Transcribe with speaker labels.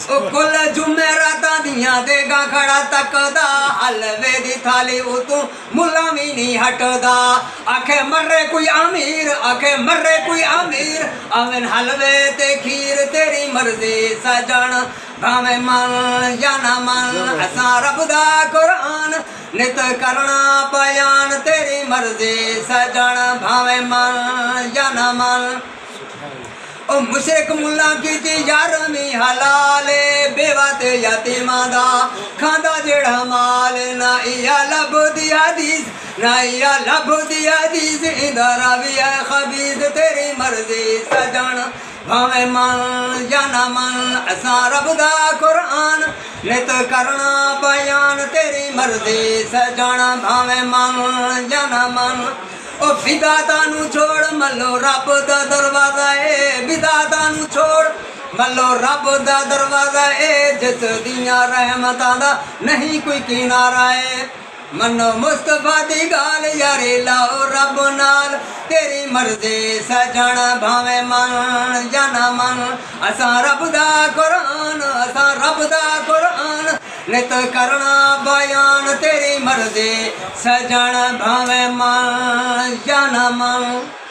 Speaker 1: ओ कुल जुमेरातां दियां देगा खड़ा तकदा हलवे दी थाली उतों मुल्ला भी नहीं हटदा आखे मर्रे कोई अमीर आखे मर्रे कोई अमीर अवन हलवे ते खीर तेरी मर्जी सजन भावे मन या ना मन असां रब दा कुरान नित करना बयान तेरी मर्जी सजन भावे मन या ना मन ओ मुशरिक मुल्ला की यारवीं हलाले बेवा ते यतीमां दा खांदा जेड़ा माल ना इया लभदी हदीस ना इया लभदी हदीस इंदा रावी है खबीस तेरी मर्जी सजन भावे मन या ना मन असां रब दा कुरान नित करना बयान तेरी मर्जी सजन भावे मन या ना मन ओ विधाता नू छोड़ मल्लो रब दा दरवाजा ए विधाता नू छोड़ मल्लो रब दा दरवाजा ए जिस दियां रहमतां दा नहीं कोई किनारा है मनो मुस्तफा दी गाल यारे लाओ रब नाल तेरी मर्जी सजन भावे मन या ना मन असां रब दा कुरान असां रब दा कुरान नित करना बयान तेरी मर्जी सजन भावे मन या ना मन।